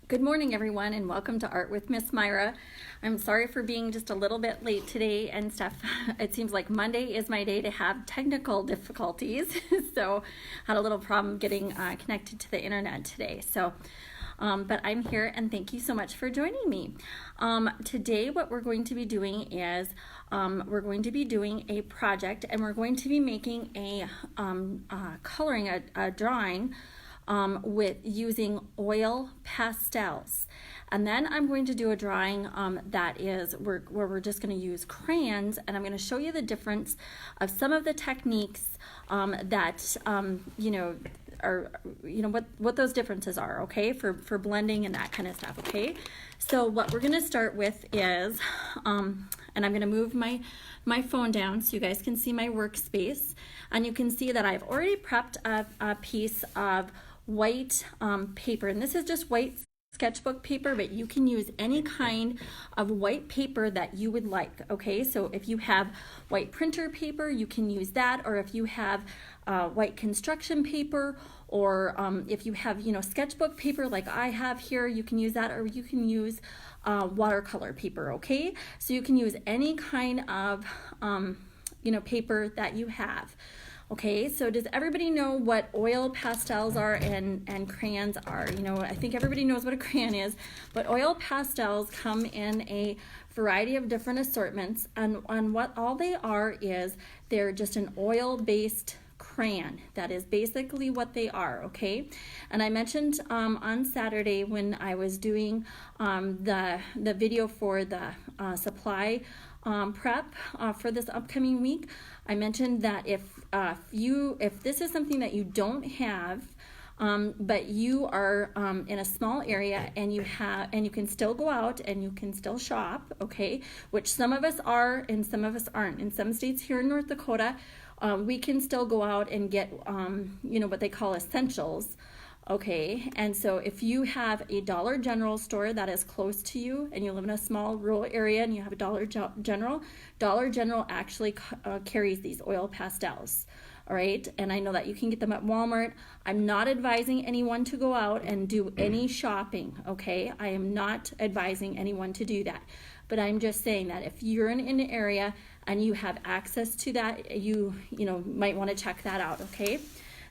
Good morning, everyone, and welcome to Art with Miss Myra. I'm sorry for being just a little bit late today and stuff. It seems like Monday is my day to have technical difficulties, so had a little problem getting connected to the internet today. But I'm here, and thank you so much for joining me. Today, what we're going to be doing is we're going to be doing a project, and we're going to be making a drawing with using oil pastels. And then I'm going to do a drawing that is where we're just going to use crayons, and I'm going to show you the difference of some of the techniques that what those differences are, okay, for blending and that kind of stuff, okay? So what we're going to start with is, and I'm going to move my phone down so you guys can see my workspace, and you can see that I've already prepped a piece of white paper, and this is just white sketchbook paper, but you can use any kind of white paper that you would like, okay? So if you have white printer paper, you can use that, or if you have white construction paper, or if you have sketchbook paper like I have here, you can use that, or you can use watercolor paper, okay? So you can use any kind of paper that you have. Okay, so does everybody know what oil pastels are and crayons are? I think everybody knows what a crayon is, but oil pastels come in a variety of different assortments, and what all they are is they're just an oil-based crayon. That is basically what they are, okay? And I mentioned on Saturday when I was doing the video for the supply prep for this upcoming week, I mentioned that if this is something that you don't have, but you are in a small area and you can still go out and you can still shop, okay, which some of us are and some of us aren't. In some states here in North Dakota, we can still go out and get what they call essentials. Okay, and so if you have a Dollar General store that is close to you and you live in a small rural area and you have a Dollar General actually carries these oil pastels, all right? And I know that you can get them at Walmart. I'm not advising anyone to go out and do any shopping, okay? I am not advising anyone to do that. But I'm just saying that if you're in an area and you have access to that, you might want to check that out, okay?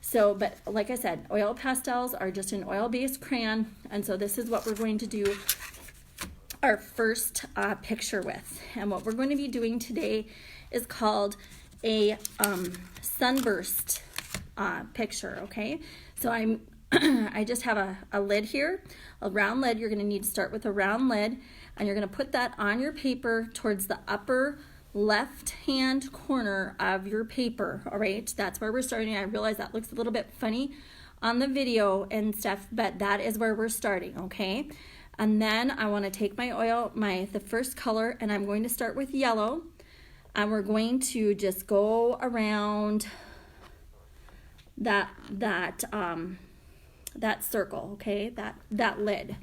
So, but like I said, oil pastels are just an oil-based crayon, and so this is what we're going to do our first picture with. And what we're going to be doing today is called a sunburst picture, okay? So I just have a lid here, a round lid. You're going to need to start with a round lid, and you're going to put that on your paper towards the upper left hand corner of your paper. All right, that's where we're starting. I realize that looks a little bit funny on the video and stuff, but that is where we're starting, okay? And then I want to take the first color, and I'm going to start with yellow, and we're going to just go around that circle, okay, that lid.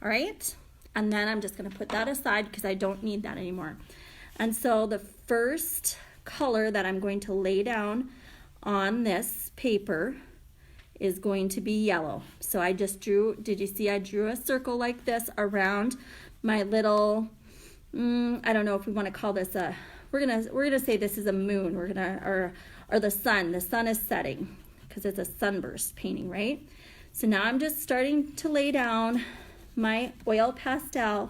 All right, and then I'm just going to put that aside because I don't need that anymore. And so the first color that I'm going to lay down on this paper is going to be yellow. So I just did you see I drew a circle like this around my little, I don't know if we want to call this we're gonna say this is a moon. Or the sun. The sun is setting because it's a sunburst painting, right? So now I'm just starting to lay down my oil pastel,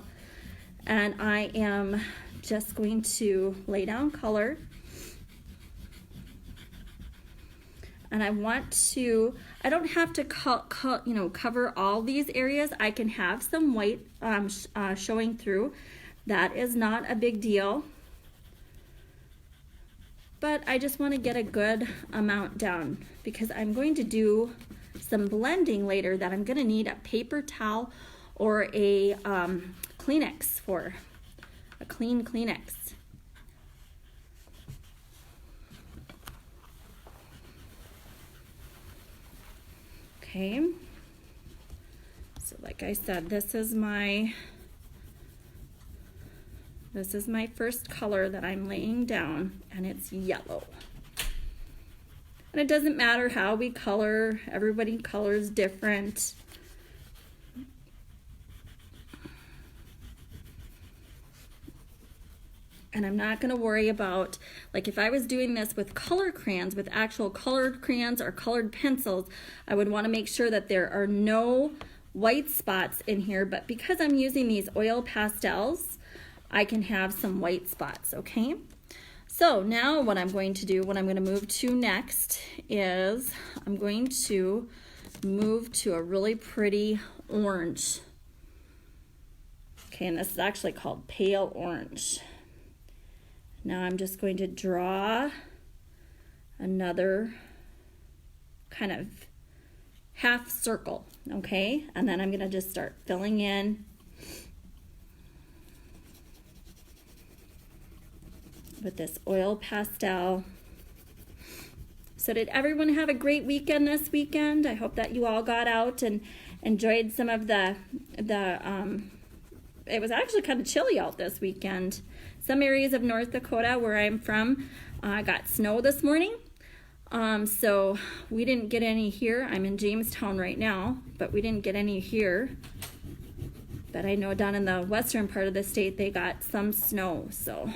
and I am just going to lay down color, and I don't have to cover all these areas. I can have some white showing through. That is not a big deal, but I just want to get a good amount down because I'm going to do some blending later that I'm going to need a paper towel or a Kleenex for. A clean Kleenex. Okay, so like I said, this is my first color that I'm laying down, and it's yellow. And it doesn't matter how we color, everybody colors different. And I'm not gonna worry about, like if I was doing this with color crayons, with actual colored crayons or colored pencils, I would wanna make sure that there are no white spots in here, but because I'm using these oil pastels, I can have some white spots, okay? So now what I'm going to do, what I'm gonna move to next is I'm going to move to a really pretty orange. Okay, and this is actually called pale orange. Now I'm just going to draw another kind of half circle, okay? And then I'm gonna just start filling in with this oil pastel. So did everyone have a great weekend this weekend? I hope that you all got out and enjoyed some of the it was actually kind of chilly out this weekend. Some areas of North Dakota where I'm from got snow this morning. So we didn't get any here. I'm in Jamestown right now, but we didn't get any here. But I know down in the western part of the state they got some snow, so.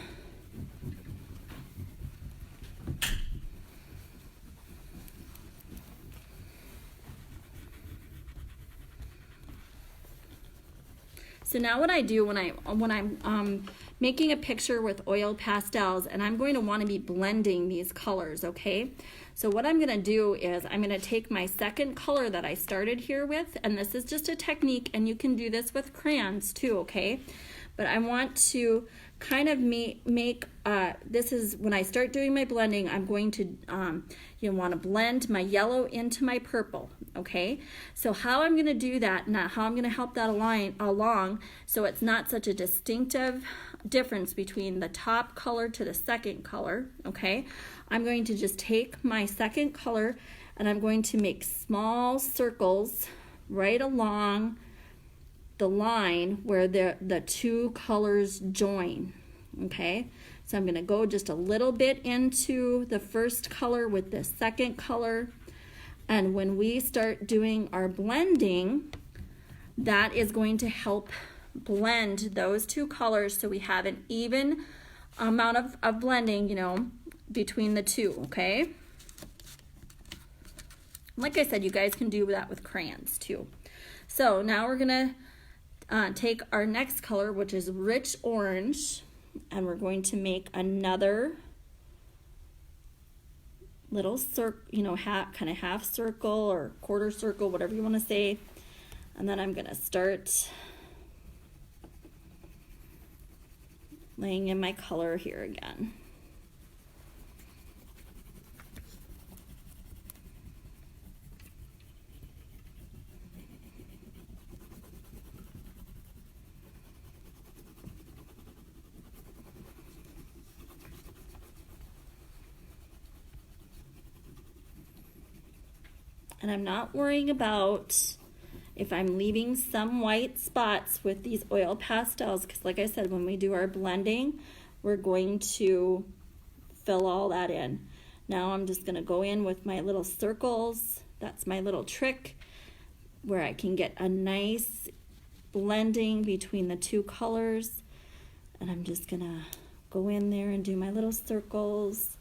So now what I do when I'm making a picture with oil pastels, and I'm going to want to be blending these colors, okay? So what I'm gonna do is I'm gonna take my second color that I started here with, and this is just a technique, and you can do this with crayons too, okay? But I want to kind of make this is when I start doing my blending, I'm going to want to blend my yellow into my purple, okay? So how I'm going to do that, now how I'm going to help that along so it's not such a distinctive difference between the top color to the second color, okay? I'm going to just take my second color and I'm going to make small circles right along the line where the two colors join, okay? So I'm gonna go just a little bit into the first color with the second color, and when we start doing our blending, that is going to help blend those two colors so we have an even amount of blending, you know, between the two, okay? Like I said, you guys can do that with crayons too. So now we're gonna take our next color, which is rich orange, and we're going to make another little circle, you know, kind of half circle or quarter circle, whatever you want to say. And then I'm going to start laying in my color here again. And I'm not worrying about if I'm leaving some white spots with these oil pastels, because like I said, when we do our blending, we're going to fill all that in. Now I'm just gonna go in with my little circles. That's my little trick where I can get a nice blending between the two colors. And I'm just gonna go in there and do my little circles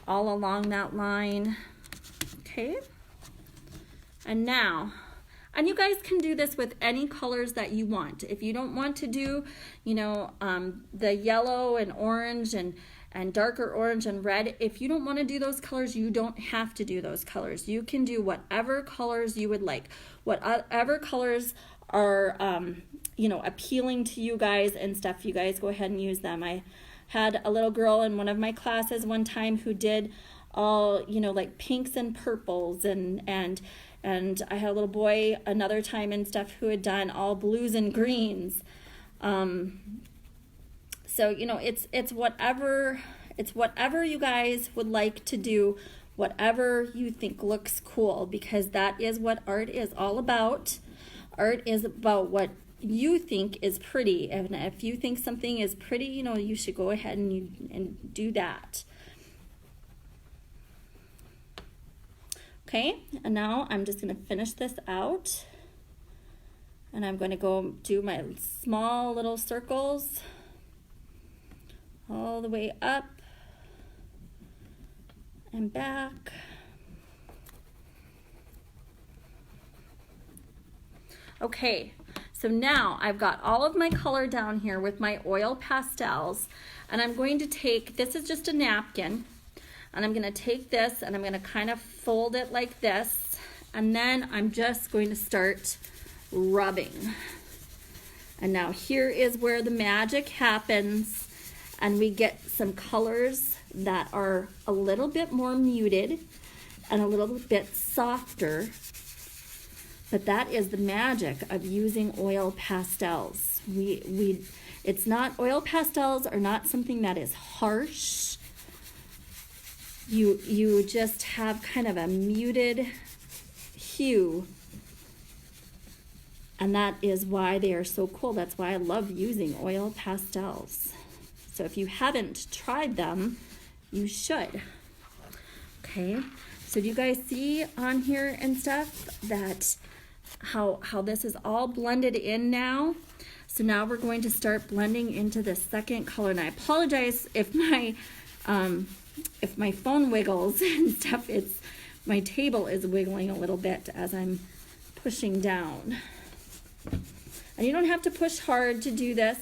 all along that line, okay? And now, and you guys can do this with any colors that you want. If you don't want to do, you know, the yellow and orange and darker orange and red, if you don't want to do those colors, you don't have to do those colors. You can do whatever colors you would like. Whatever colors are, you know, appealing to you guys and stuff, you guys go ahead and use them. I had a little girl in one of my classes one time who did all, you know, like pinks and purples, and I had a little boy another time and stuff who had done all blues and greens. So, you know, it's whatever you guys would like to do, whatever you think looks cool, because that is what art is all about. Art is about what you think is pretty, and if you think something is pretty, you know, you should go ahead and do that. Okay, and now I'm just going to finish this out, and I'm going to go do my small little circles all the way up and back. Okay, so now I've got all of my color down here with my oil pastels, and I'm going to take, this is just a napkin, and I'm going to take this and I'm going to kind of fold it like this, and then I'm just going to start rubbing. And now here is where the magic happens, and we get some colors that are a little bit more muted and a little bit softer. But that is the magic of using oil pastels. It's not, oil pastels are not something that is harsh. You just have kind of a muted hue, and that is why they are so cool. That's why I love using oil pastels. So if you haven't tried them, you should. Okay, so do you guys see on here and stuff that how this is all blended in now? So now we're going to start blending into the second color, and I apologize if my phone wiggles and stuff. My table is wiggling a little bit as I'm pushing down. And you don't have to push hard to do this,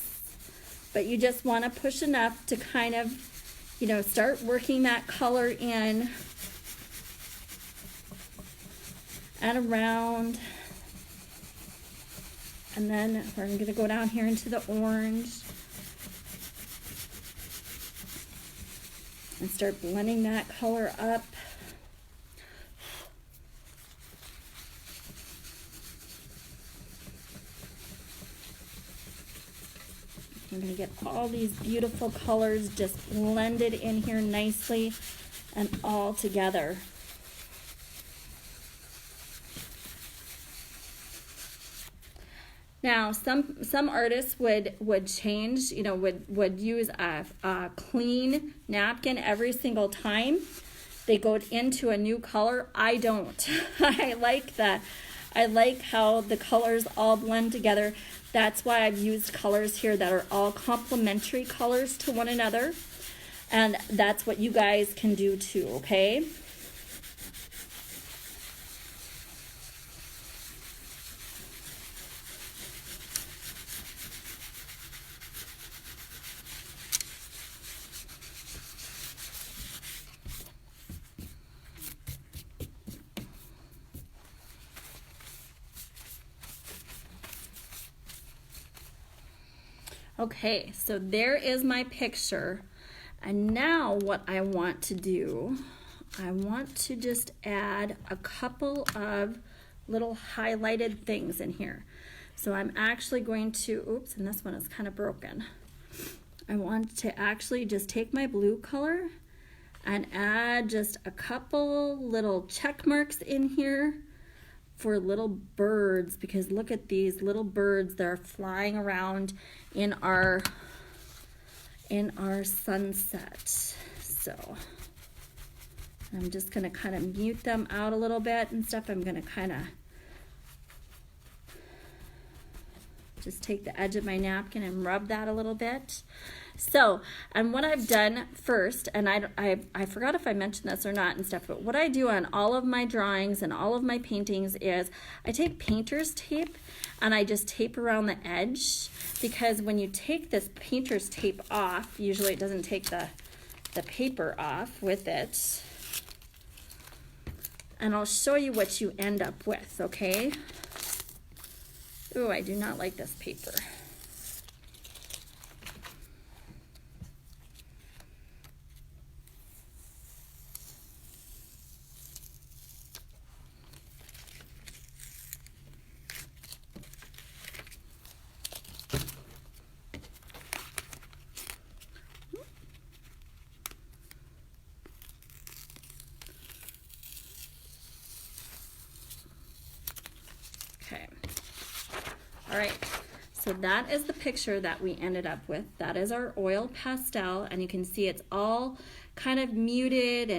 but you just want to push enough to kind of, you know, start working that color in and around. And then we're going to go down here into the orange and start blending that color up. I'm going to get all these beautiful colors just blended in here nicely and all together. Now, some artists would change, you know, would use a clean napkin every single time they go into a new color. I don't. I like how the colors all blend together. That's why I've used colors here that are all complementary colors to one another. And that's what you guys can do too, okay? Okay, so there is my picture. And now what I want to do, I want to just add a couple of little highlighted things in here. So I'm actually going to, oops, and this one is kind of broken. I want to actually just take my blue color and add just a couple little check marks in here for little birds, because look at these little birds that are flying around in our sunset. So I'm just going to kind of mute them out a little bit and stuff. I'm going to kind of just take the edge of my napkin and rub that a little bit. So, and what I've done first, and I forgot if I mentioned this or not and stuff, but what I do on all of my drawings and all of my paintings is I take painter's tape and I just tape around the edge, because when you take this painter's tape off, usually it doesn't take the paper off with it. And I'll show you what you end up with, okay? Ooh, I do not like this paper. All right, so that is the picture that we ended up with. That is our oil pastel, and you can see it's all kind of muted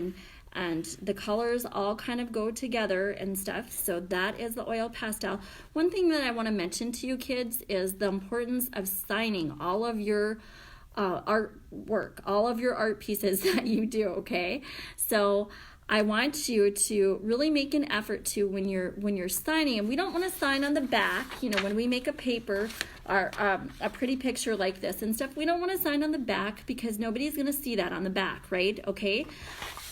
and the colors all kind of go together and stuff. So that is the oil pastel. One thing that I want to mention to you kids is the importance of signing all of your artwork, all of your art pieces that you do, okay? So I want you to really make an effort to, when you're signing, and we don't want to sign on the back, you know, when we make a paper or a pretty picture like this and stuff, we don't want to sign on the back because nobody's going to see that on the back, right? Okay.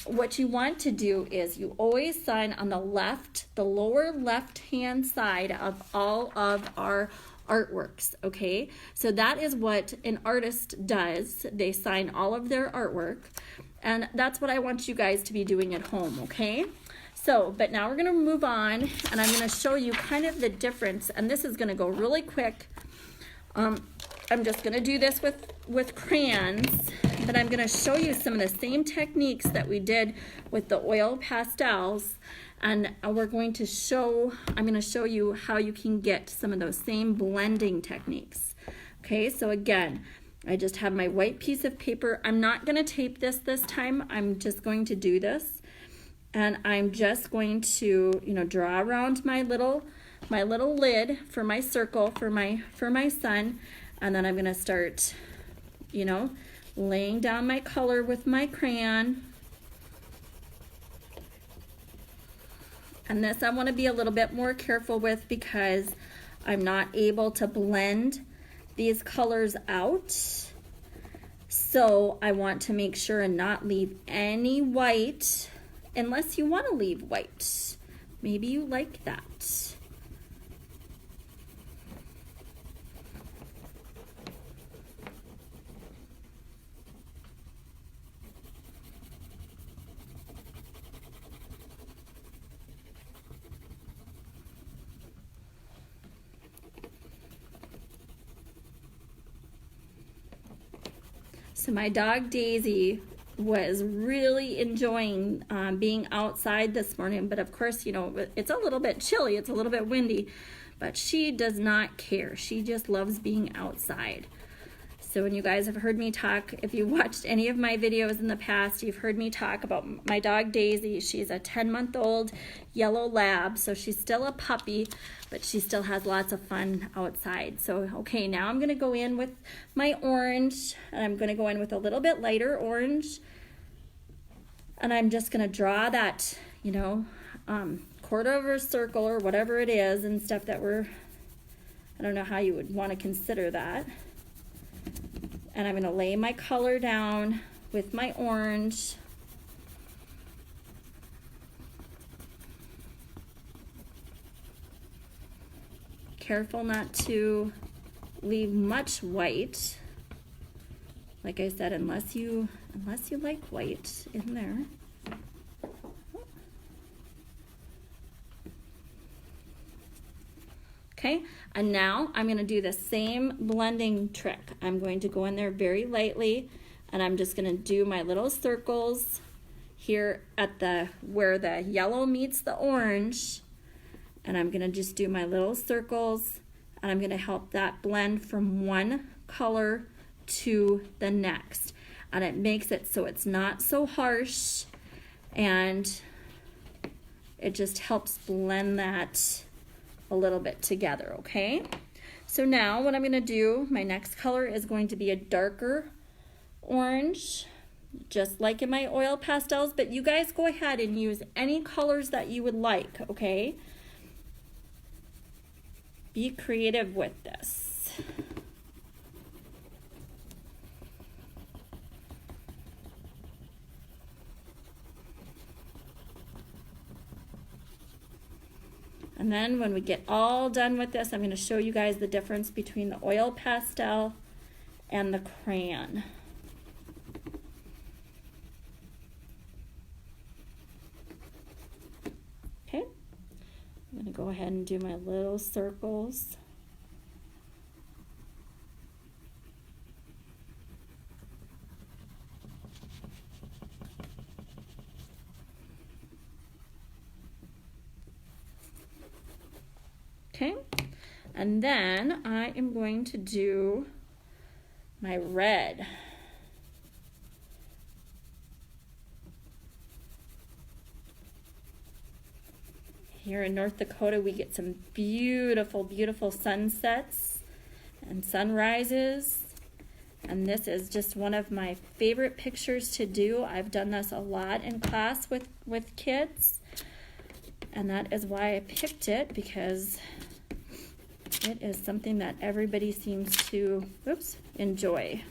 What you want to do is you always sign on the left, the lower left-hand side of all of our artworks, okay? So that is what an artist does. They sign all of their artwork, and that's what I want you guys to be doing at home, okay? So, but now we're gonna move on, and I'm gonna show you kind of the difference, and this is gonna go really quick. I'm just gonna do this with crayons, but I'm gonna show you some of the same techniques that we did with the oil pastels, and I'm gonna show you how you can get some of those same blending techniques. Okay, so again, I just have my white piece of paper. I'm not gonna tape this time. I'm just going to do this, and I'm just going to, you know, draw around my little lid for my circle for my sun, and then I'm gonna start, you know, laying down my color with my crayon. And this I want to be a little bit more careful with because I'm not able to blend these colors out. So I want to make sure and not leave any white unless you want to leave white. Maybe you like that. So my dog Daisy was really enjoying being outside this morning, but of course, you know, it's a little bit chilly, it's a little bit windy, but she does not care. She just loves being outside. So when you guys have heard me talk, if you watched any of my videos in the past, you've heard me talk about my dog Daisy. She's a 10-month-old yellow lab, so she's still a puppy, but she still has lots of fun outside. So, okay, now I'm gonna go in with my orange, and I'm gonna go in with a little bit lighter orange, and I'm just gonna draw that, you know, quarter of a circle or whatever it is and stuff that I don't know how you would wanna consider that. And I'm gonna lay my color down with my orange. Careful not to leave much white. Like I said, unless you like white in there. Okay, and now I'm gonna do the same blending trick. I'm going to go in there very lightly, and I'm just gonna do my little circles here at where the yellow meets the orange, and I'm gonna just do my little circles, and I'm gonna help that blend from one color to the next. And it makes it so it's not so harsh, and it just helps blend that a little bit together, okay? So now what I'm gonna do, my next color is going to be a darker orange, just like in my oil pastels, but you guys go ahead and use any colors that you would like, okay? Be creative with this. And then when we get all done with this, I'm going to show you guys the difference between the oil pastel and the crayon. Okay, I'm going to go ahead and do my little circles. Okay, and then I am going to do my red. Here in North Dakota, we get some beautiful, beautiful sunsets and sunrises. And this is just one of my favorite pictures to do. I've done this a lot in class with kids. And that is why I picked it, because it is something that everybody seems to, enjoy.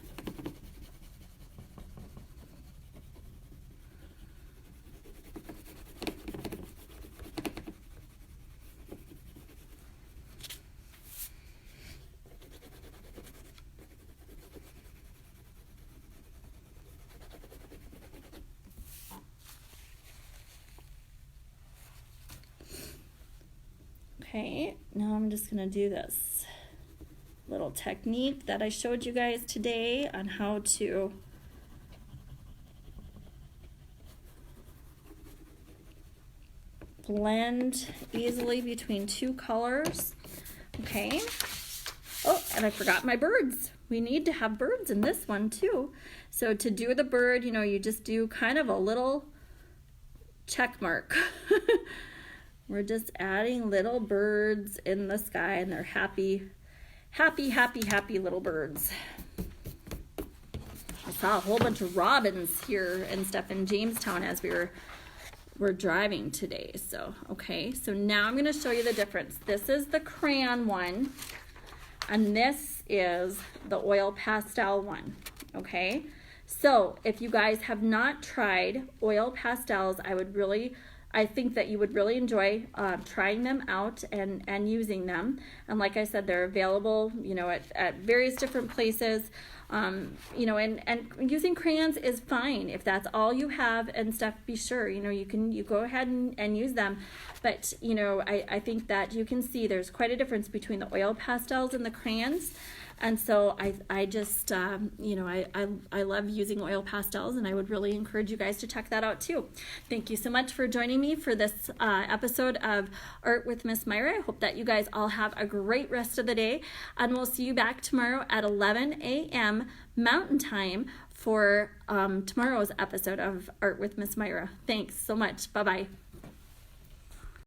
Okay, now I'm just going to do this little technique that I showed you guys today on how to blend easily between two colors. Okay. Oh, and I forgot my birds. We need to have birds in this one too. So to do the bird, you know, you just do kind of a little check mark. We're just adding little birds in the sky, and they're happy, happy, happy, happy little birds. I saw a whole bunch of robins here and stuff in Jamestown as we were driving today. So, okay, so now I'm going to show you the difference. This is the crayon one, and this is the oil pastel one, okay? So if you guys have not tried oil pastels, I think that you would really enjoy trying them out and using them. And like I said, they're available, you know, at various different places. You know, and using crayons is fine. If that's all you have and stuff, be sure, you know, you go ahead and use them. But, you know, I think that you can see there's quite a difference between the oil pastels and the crayons. And so I just, you know, I love using oil pastels, and I would really encourage you guys to check that out too. Thank you so much for joining me for this episode of Art with Miss Myra. I hope that you guys all have a great rest of the day, and we'll see you back tomorrow at 11 a.m. Mountain Time for tomorrow's episode of Art with Miss Myra. Thanks so much. Bye-bye.